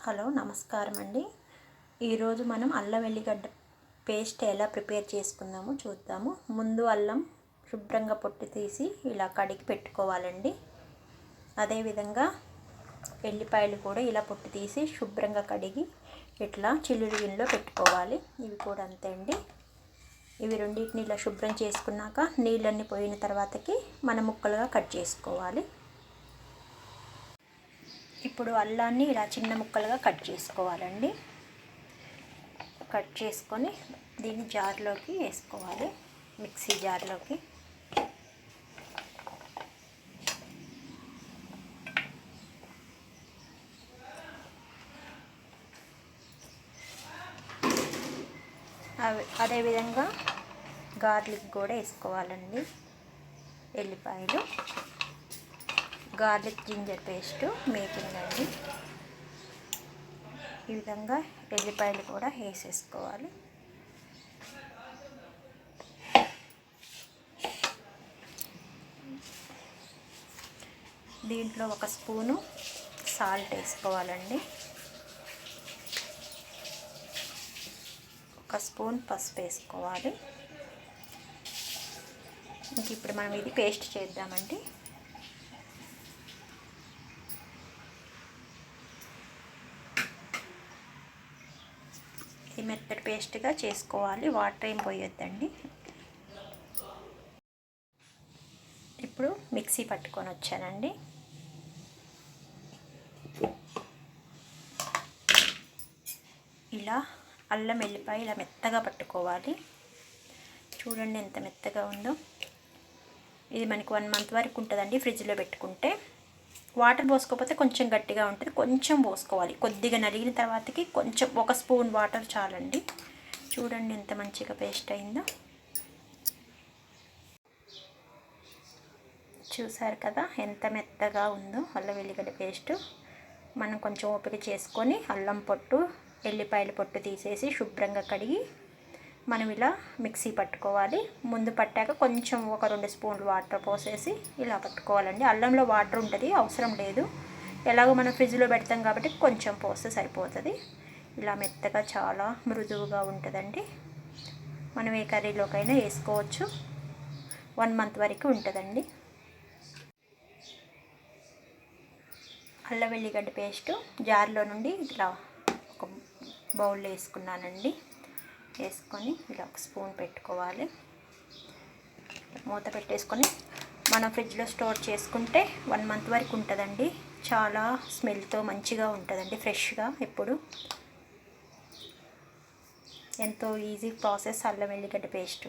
Hello నమస్కారం అండి. ఈరోజు మనం అల్లం వెల్లిగడ్డ పేస్ట్ ఎలా ప్రిపేర్ చేసుకుందామో చూద్దాము. ముందు అల్లం శుభ్రంగా పొట్టు తీసి ఇలా కడిగి పెట్టుకోవాలండి. అదేవిధంగా ఎల్లిపాయలు కూడా ఇలా పొట్టు తీసి శుభ్రంగా కడిగి ఇట్లా చిల్లులు గిన్నెలో పెట్టుకోవాలి. ఇవి కూడా అంతే అండి. ఇవి రెండింటిని ఇలా శుభ్రం చేసుకున్నాక నీళ్ళన్నీ పోయిన తర్వాతకి మనం ముక్కలుగా కట్ చేసుకోవాలి. ఇప్పుడు అల్లాన్ని ఇలా చిన్న ముక్కలుగా కట్ చేసుకోవాలండి. కట్ చేసుకొని దీన్ని జార్లోకి వేసుకోవాలి, మిక్సీ జార్లోకి. అదేవిధంగా గార్లిక్ కూడా వేసుకోవాలండి. ఎల్లిపాయలు, గార్లిక్ జింజర్ పేస్ట్ మేకింగ్ అండి. ఈ విధంగా ఎల్లిపాయలు కూడా వేసేసుకోవాలి. దీంట్లో ఒక స్పూను సాల్ట్ వేసుకోవాలండి. ఒక స్పూన్ పసుపు వేసుకోవాలి. ఇంక ఇప్పుడు మనం ఇది పేస్ట్ చేద్దామండి. ఇది మెత్తటి పేస్ట్గా చేసుకోవాలి, వాటర్ ఏం పోయొద్దండి. ఇప్పుడు మిక్సీ పట్టుకొని వచ్చానండి. ఇలా అల్లం వెల్లిపాయ ఇలా మెత్తగా పట్టుకోవాలి. చూడండి ఎంత మెత్తగా ఉందో. ఇది మనకి 1 మంత్ వరకు ఉంటుందండి ఫ్రిడ్జ్లో పెట్టుకుంటే. వాటర్ పోసుకోకపోతే కొంచెం గట్టిగా ఉంటుంది, కొంచెం పోసుకోవాలి. కొద్దిగా నలిగిన తర్వాతకి కొంచెం 1 స్పూన్ వాటర్ చాలండి. చూడండి ఎంత మంచిగా పేస్ట్ అయిందో. చూసారు కదా ఎంత మెత్తగా ఉందో అల్లం వెల్లిగడ్డ పేస్ట్. మనం కొంచెం ఓపిక చేసుకొని అల్లం పొట్టు, ఎల్లిపాయల పొట్టు తీసేసి శుభ్రంగా కడిగి మనం ఇలా మిక్సీ పట్టుకోవాలి. ముందు పట్టాక కొంచెం 1-2 స్పూన్లు వాటర్ పోసేసి ఇలా పట్టుకోవాలండి. అల్లంలో వాటర్ ఉంటుంది, అవసరం లేదు. ఎలాగో మనం ఫ్రిడ్జ్లో పెడతాం కాబట్టి కొంచెం పోస్తే సరిపోతుంది. ఇలా మెత్తగా చాలా మృదువుగా ఉంటుందండి. మనం ఏ కర్రీలోకైనా వేసుకోవచ్చు. 1 మంత్ వరకు ఉంటుందండి. అల్లం వెల్లిగడ్డ పేస్ట్ జార్లో నుండి ఇట్లా ఒక బౌల్లో వేసుకున్నానండి. వేసుకొని ఇలా 1 స్పూన్ పెట్టుకోవాలి. మూత పెట్టేసుకొని మనం ఫ్రిడ్జ్లో స్టోర్ చేసుకుంటే 1 మంత్ వరకు ఉంటుందండి. చాలా స్మెల్తో మంచిగా ఉంటుందండి, ఫ్రెష్గా. ఇప్పుడు ఎంతో ఈజీ ప్రాసెస్ అల్లం వెల్లిగడ్డ పేస్ట్.